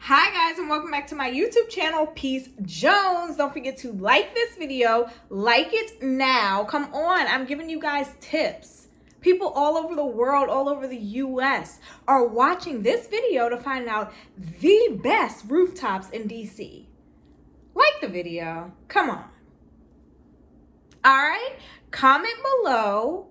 Hi guys, and welcome back to my YouTube channel, Peace Jones. Don't forget to like this video, like it now. Come on, I'm giving you guys tips. People all over the world, all over the US are watching this video to find out the best rooftops in DC. Like the video, come on. All right, comment below.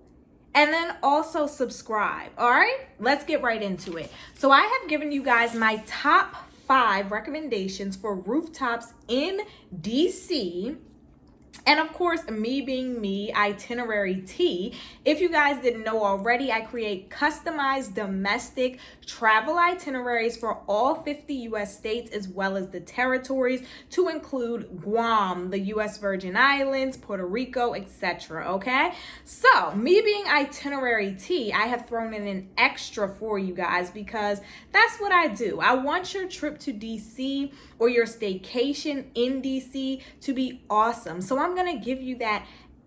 And then also subscribe, all right? Let's get right into it. So I have given you guys my top 5 recommendations for rooftops in DC. And of course, me being me, Itinerary T. If you guys didn't know already, I create customized domestic travel itineraries for all 50 US states as well as the territories, to include Guam, the US Virgin Islands, Puerto Rico, etc. Okay? So, me being Itinerary T, I have thrown in an extra for you guys because that's what I do. I want your trip to DC or your staycation in DC to be awesome. So I'm going to give you that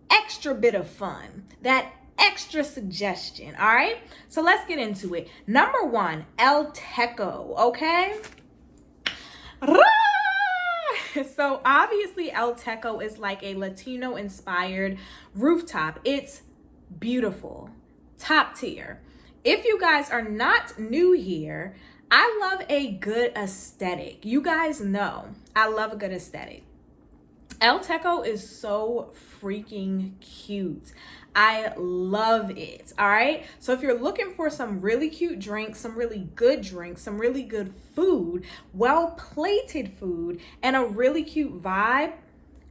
extra bit of fun, that extra suggestion, all right? So let's get into it. Number 1, El Techo, okay? So obviously El Techo is like a Latino-inspired rooftop. It's beautiful, top tier. If you guys are not new here, I love a good aesthetic. You guys know I love a good aesthetic. El Techo is so freaking cute. I love it, all right? So if you're looking for some really cute drinks, some really good food, well-plated food, and a really cute vibe,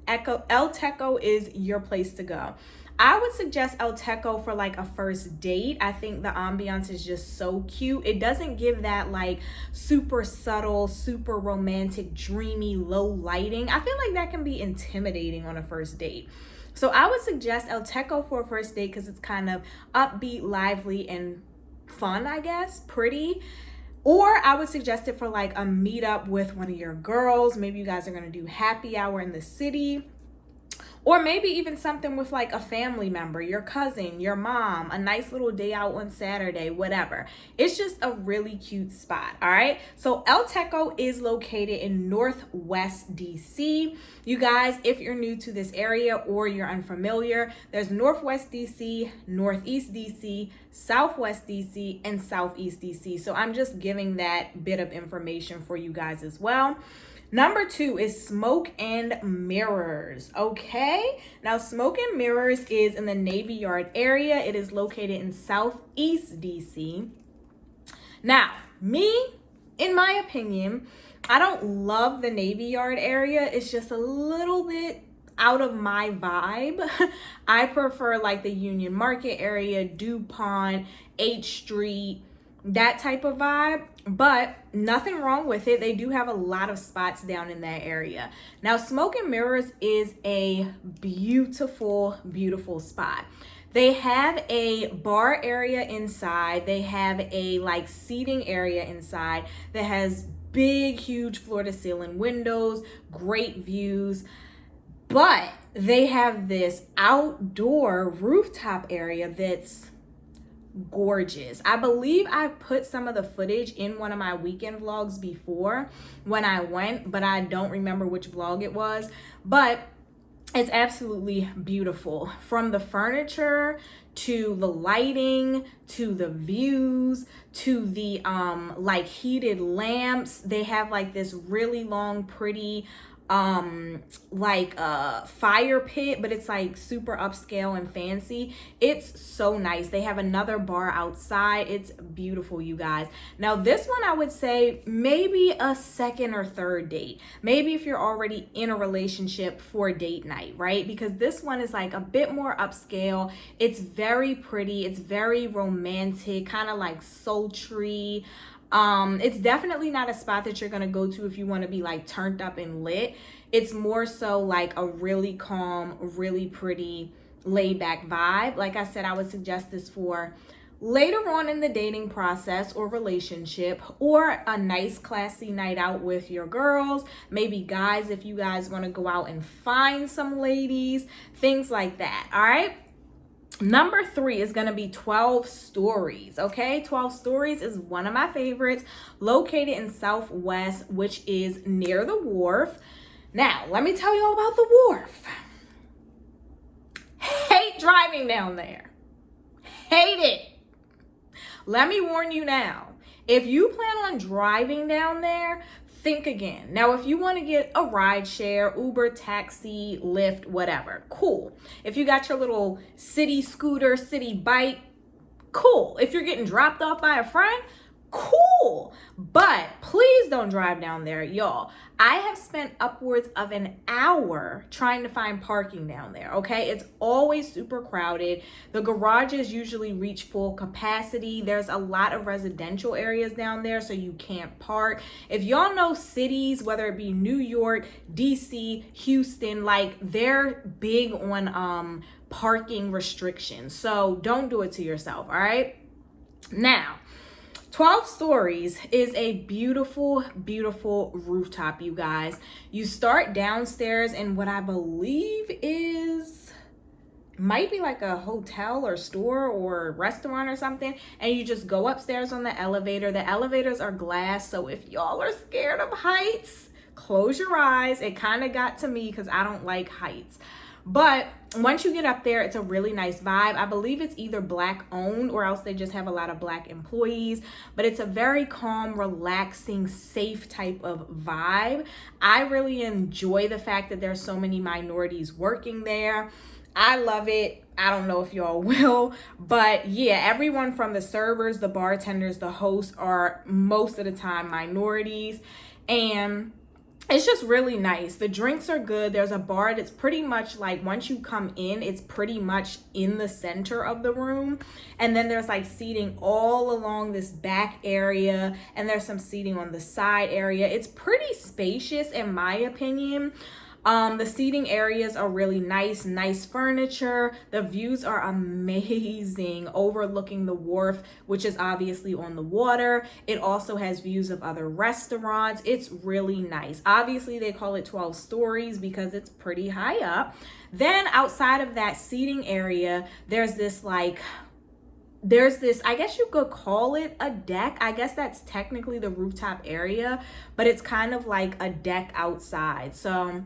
El Techo is your place to go. I would suggest El Techo for like a first date. I think the ambiance is just so cute. It doesn't give that like super subtle, super romantic, dreamy, low lighting. I feel like that can be intimidating on a first date. So I would suggest El Techo for a first date because it's kind of upbeat, lively, and fun, I guess, pretty. Or I would suggest it for like a meetup with one of your girls. Maybe you guys are gonna do happy hour in the city. Or maybe even something with like a family member, your cousin, your mom, a nice little day out on Saturday, whatever. It's just a really cute spot, all right? So El Techo is located in Northwest DC. You guys, if you're new to this area or you're unfamiliar, there's Northwest DC, Northeast DC, Southwest DC, and Southeast DC. So I'm just giving that bit of information for you guys as well. Number 2 is Smoke and Mirrors, okay? Now, Smoke and Mirrors is in the Navy Yard area. It is located in Southeast DC. Now, me, in my opinion, I don't love the Navy Yard area. It's just a little bit out of my vibe. I prefer like the Union Market area, DuPont, H Street, that type of vibe, but nothing wrong with it. They do have a lot of spots down in that area. Now, Smoke and Mirrors is a beautiful, beautiful spot. They have a bar area inside. They have a like seating area inside that has big, huge floor to ceiling windows, great views. But they have this outdoor rooftop area that's gorgeous. I believe I put some of the footage in one of my weekend vlogs before when I went, but I don't remember which vlog it was. But it's absolutely beautiful, from the furniture to the lighting to the views to the like heated lamps. They have like this really long, pretty like a fire pit, but it's like super upscale and fancy. It's so nice. They have another bar outside. It's beautiful, you guys. Now, this one I would say maybe a second or third date. Maybe if you're already in a relationship for date night, right? Because this one is like a bit more upscale. It's very pretty. It's very romantic, kind of like sultry. It's definitely not a spot that you're gonna go to if you want to be like turned up and lit. It's more so like a really calm, really pretty, laid back vibe. Like I said, I would suggest this for later on in the dating process or relationship, or a nice classy night out with your girls, maybe guys if you guys want to go out and find some ladies, things like that, all right? Number 3 is going to be 12 Stories. Okay, 12 Stories is one of my favorites, located in Southwest, which is near the wharf. Now, let me tell you all about the wharf. Hate driving down there. Hate it. Let me warn you now. If you plan on driving down there, think again. Now, if you want to get a ride share, Uber, taxi, Lyft, whatever, cool. If you got your little city scooter, city bike, cool. If you're getting dropped off by a friend, cool. But please don't drive down there, y'all. I have spent upwards of an hour trying to find parking down there, okay? It's always super crowded. The garages usually reach full capacity. There's a lot of residential areas down there, so you can't park. If y'all know cities, whether it be New York, DC, Houston, like they're big on parking restrictions. So don't do it to yourself, all right? Now, 12 Stories is a beautiful, beautiful rooftop, you guys. You start downstairs in what I believe might be like a hotel or store or restaurant or something, and you just go upstairs on the elevator. The elevators are glass, so if y'all are scared of heights, close your eyes. It kind of got to me because I don't like heights. But once you get up there, it's a really nice vibe. I believe it's either Black owned or else they just have a lot of Black employees. But it's a very calm, relaxing, safe type of vibe. I really enjoy the fact that there's so many minorities working there. I love it. I don't know if y'all will, but yeah, everyone from the servers, the bartenders, the hosts are most of the time minorities. And it's just really nice. The drinks are good. There's a bar that's pretty much like once you come in, it's pretty much in the center of the room. And then there's like seating all along this back area. And there's some seating on the side area. It's pretty spacious in my opinion. The seating areas are really nice furniture. The views are amazing, overlooking the wharf, which is obviously on the water. It also has views of other restaurants. It's really nice. Obviously, they call it 12 Stories because it's pretty high up. Then outside of that seating area, there's this, I guess you could call it a deck. I guess that's technically the rooftop area, but it's kind of like a deck outside. So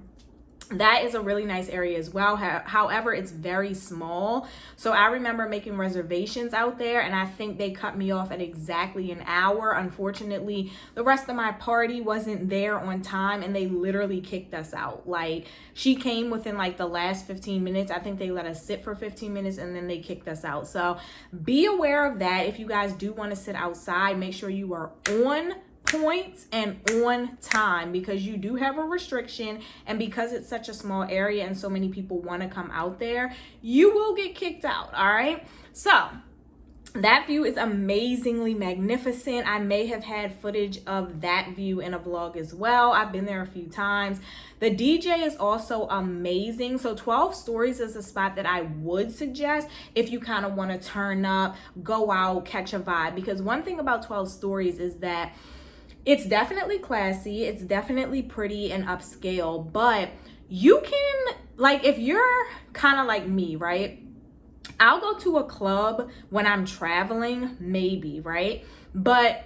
that is a really nice area as well. However, it's very small. So I remember making reservations out there and I think they cut me off at exactly an hour. Unfortunately, the rest of my party wasn't there on time and they literally kicked us out. Like, she came within like the last 15 minutes. I think they let us sit for 15 minutes and then they kicked us out. So be aware of that. If you guys do want to sit outside, make sure you are on points and on time because you do have a restriction, and because it's such a small area and so many people want to come out there, you will get kicked out. All right, so that view is amazingly magnificent. I may have had footage of that view in a vlog as well. I've been there a few times. The DJ is also amazing. So 12 Stories is a spot that I would suggest if you kind of want to turn up, go out, catch a vibe. Because one thing about 12 Stories is that it's definitely classy, it's definitely pretty and upscale, but you can, like, if you're kind of like me, right? I'll go to a club when I'm traveling, maybe, right? But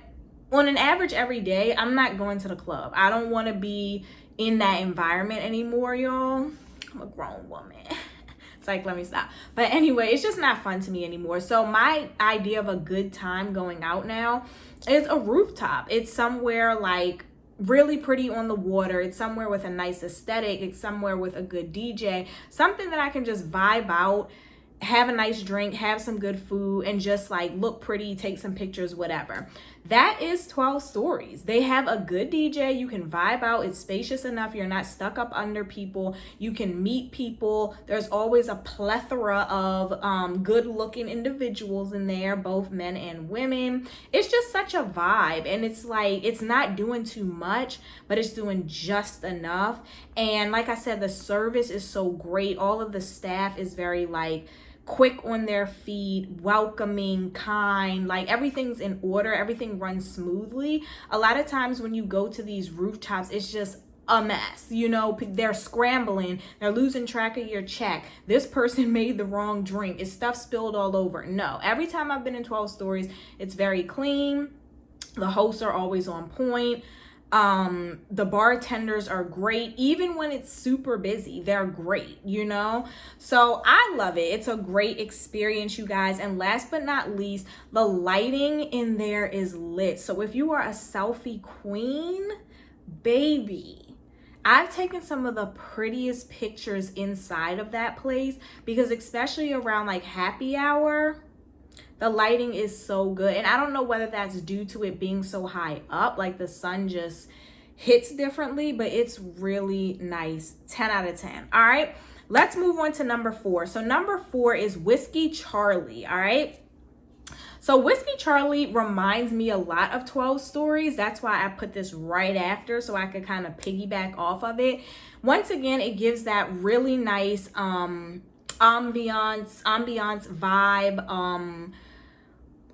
on an average every day, I'm not going to the club. I don't want to be in that environment anymore, y'all. I'm a grown woman. It's like, let me stop. But anyway, it's just not fun to me anymore. So my idea of a good time going out now is a rooftop. It's somewhere like really pretty on the water. It's somewhere with a nice aesthetic. It's somewhere with a good DJ, something that I can just vibe out, have a nice drink, have some good food, and just like look pretty, take some pictures, whatever. That is 12 Stories. They have a good DJ. You can vibe out. It's spacious enough. You're not stuck up under people. You can meet people. There's always a plethora of good looking individuals in there, both men and women. It's just such a vibe, and it's like, it's not doing too much, but it's doing just enough. And like I said, the service is so great. All of the staff is very like quick on their feet, welcoming, kind, like everything's in order, everything runs smoothly. A lot of times when you go to these rooftops, it's just a mess. You know, they're scrambling, they're losing track of your check. This person made the wrong drink. Is stuff spilled all over? No. Every time I've been in 12 Stories, it's very clean. The hosts are always on point. The bartenders are great. Even when it's super busy, they're great, you know? So I love it. It's a great experience, you guys. And last but not least, the lighting in there is lit. So if you are a selfie queen, baby, I've taken some of the prettiest pictures inside of that place, because especially around like happy hour, the lighting is so good. And I don't know whether that's due to it being so high up, like the sun just hits differently, but it's really nice. 10 out of 10. All right, let's move on to number 4. So number 4 is Whiskey Charlie. All right. So Whiskey Charlie reminds me a lot of 12 Stories. That's why I put this right after, so I could kind of piggyback off of it. Once again, it gives that really nice ambiance vibe,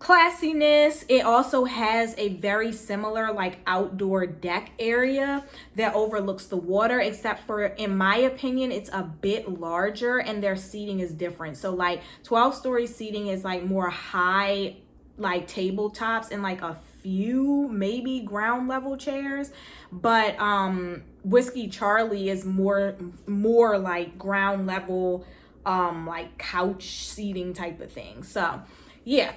classiness. It also has a very similar like outdoor deck area that overlooks the water, except for, in my opinion, it's a bit larger and their seating is different. So like 12 Story seating is like more high, like tabletops and like a few maybe ground level chairs, but Whiskey Charlie is more like ground level, like couch seating type of thing. So yeah,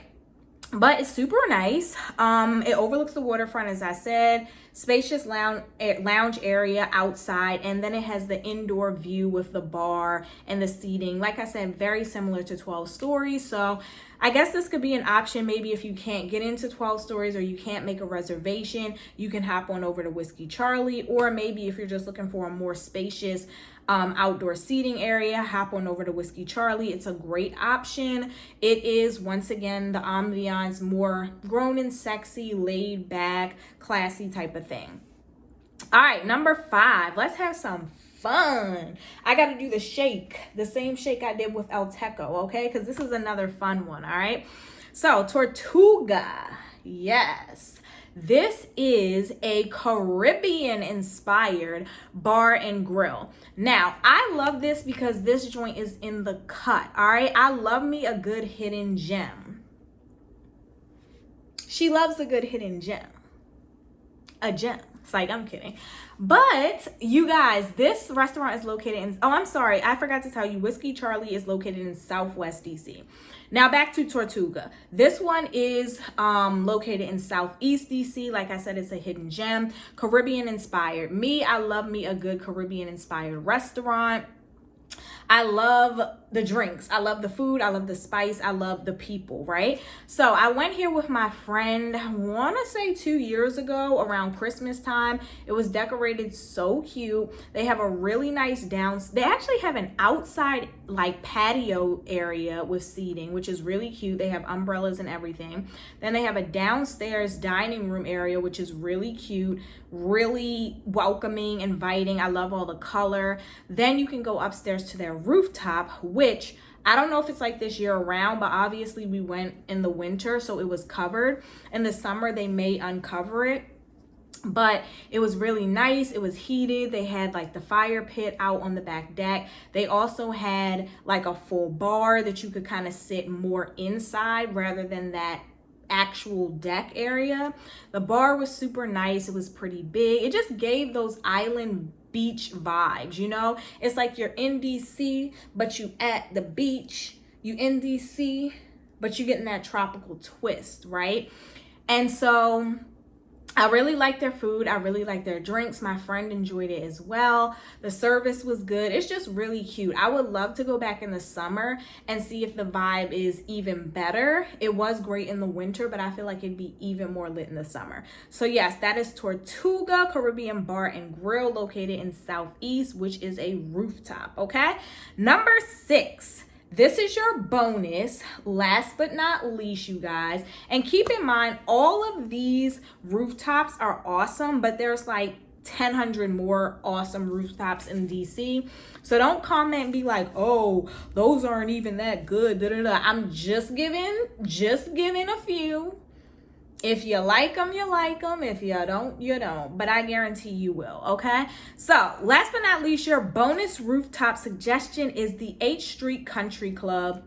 but it's super nice. It overlooks the waterfront, as I said, spacious lounge area outside, and then it has the indoor view with the bar and the seating. Like I said, very similar to 12 Stories. So I guess this could be an option. Maybe if you can't get into 12 Stories or you can't make a reservation, you can hop on over to Whiskey Charlie. Or maybe if you're just looking for a more spacious outdoor seating area, hop on over to Whiskey Charlie. It's a great option. It is, once again, the ambiance, more grown and sexy, laid back, classy type of thing. All right, number 5. Let's have some fun. I got to do the shake, the same shake I did with El Techo, okay? Because this is another fun one, all right? So Tortuga, yes. This is a Caribbean-inspired bar and grill. Now, I love this because this joint is in the cut, all right? I love me a good hidden gem. She loves a good hidden gem. A gem. It's like, I'm kidding. But you guys, this restaurant is located in, oh, I'm sorry, I forgot to tell you, Whiskey Charlie is located in Southwest DC. Now back to Tortuga. This one is located in Southeast DC. Like I said, it's a hidden gem, Caribbean inspired. I love me a good Caribbean inspired restaurant. I love the drinks. I love the food. I love the spice. I love the people, right? So I went here with my friend, I want to say 2 years ago around Christmas time. It was decorated so cute. They have a really nice they actually have an outside like patio area with seating, which is really cute. They have umbrellas and everything. Then they have a downstairs dining room area, which is really cute, really welcoming, inviting. I love all the color. Then you can go upstairs to their rooftop, which I don't know if it's like this year round, but obviously we went in the winter, so it was covered. In the summer, they may uncover it, but it was really nice. It was heated. They had like the fire pit out on the back deck. They also had like a full bar that you could kind of sit more inside rather than that actual deck area. The bar was super nice. It was pretty big. It just gave those island beach vibes, you know? It's like you're in DC, but you at the beach. You in DC, but you getting that tropical twist, right? And so I really like their food. I really like their drinks. My friend enjoyed it as well. The service was good. It's just really cute. I would love to go back in the summer and see if the vibe is even better. It was great in the winter, but I feel like it'd be even more lit in the summer. So yes, that is Tortuga Caribbean Bar and Grill, located in Southeast, which is a rooftop, okay? Number 6. This is your bonus, last but not least, you guys. And keep in mind, all of these rooftops are awesome, but there's like 1,000 more awesome rooftops in DC. So don't comment and be like, oh, those aren't even that good. I'm just giving a few. If you like them, you like them. If you don't, you don't. But I guarantee you will, okay? So, last but not least, your bonus rooftop suggestion is the H Street Country Club,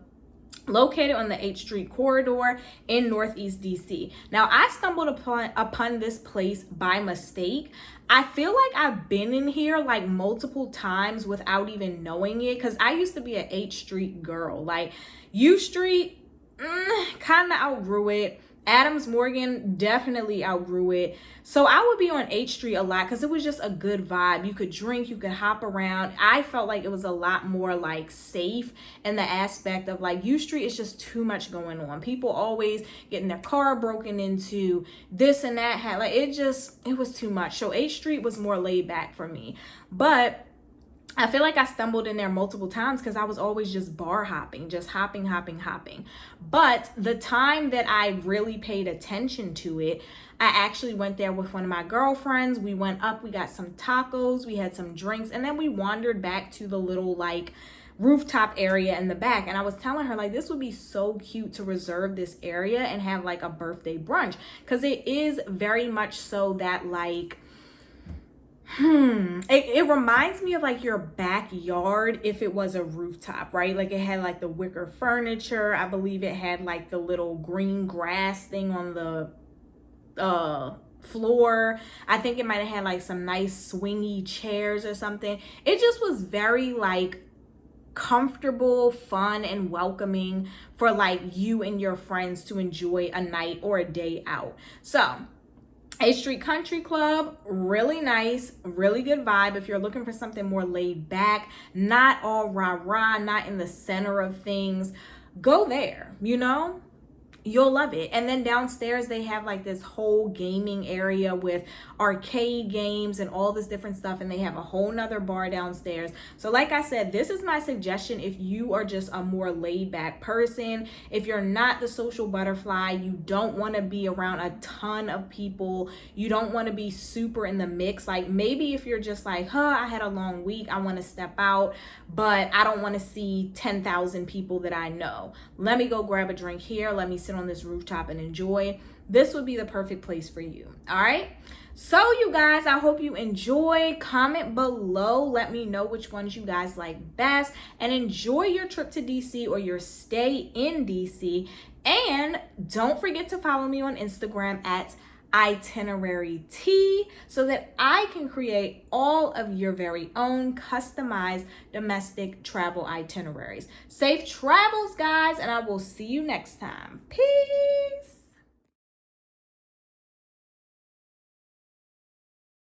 located on the H Street corridor in Northeast DC. Now, I stumbled upon this place by mistake. I feel like I've been in here like multiple times without even knowing it, because I used to be an H Street girl. Like, U Street, kind of outgrew it. Adams Morgan, definitely outgrew it. So I would be on H Street a lot because it was just a good vibe. You could drink, you could hop around. I felt like it was a lot more like safe in the aspect of like U Street is just too much going on. People always getting their car broken into, this and that. Like it was too much. So H Street was more laid back for me. But I feel like I stumbled in there multiple times because I was always just bar hopping, just hopping. But the time that I really paid attention to it, I actually went there with one of my girlfriends. We went up, we got some tacos, we had some drinks, and then we wandered back to the little like rooftop area in the back. And I was telling her like this would be so cute to reserve this area and have like a birthday brunch, because it is very much so that like it reminds me of like your backyard if it was a rooftop, right? Like it had like the wicker furniture. I believe it had like the little green grass thing on the floor. I think it might have had like some nice swingy chairs or something. It just was very like comfortable, fun, and welcoming for like you and your friends to enjoy a night or a day out. So H Street Country Club, really nice, really good vibe. If you're looking for something more laid back, not all rah-rah, not in the center of things, go there, you know? You'll love it. And then downstairs they have like this whole gaming area with arcade games and all this different stuff, and they have a whole nother bar downstairs. So like I said, this is my suggestion if you are just a more laid back person. If you're not the social butterfly, you don't want to be around a ton of people, you don't want to be super in the mix. Like maybe if you're just like, I had a long week, I want to step out, but I don't want to see 10,000 people that I know. Let me go grab a drink here, let me sit on this rooftop and enjoy. This would be the perfect place for you. All right, so you guys, I hope you enjoy. Comment below, let me know which ones you guys like best, and enjoy your trip to DC or your stay in DC. And don't forget to follow me on Instagram at Itinerary T, so that I can create all of your very own customized domestic travel itineraries. Safe travels, guys, and I will see you next time. Peace.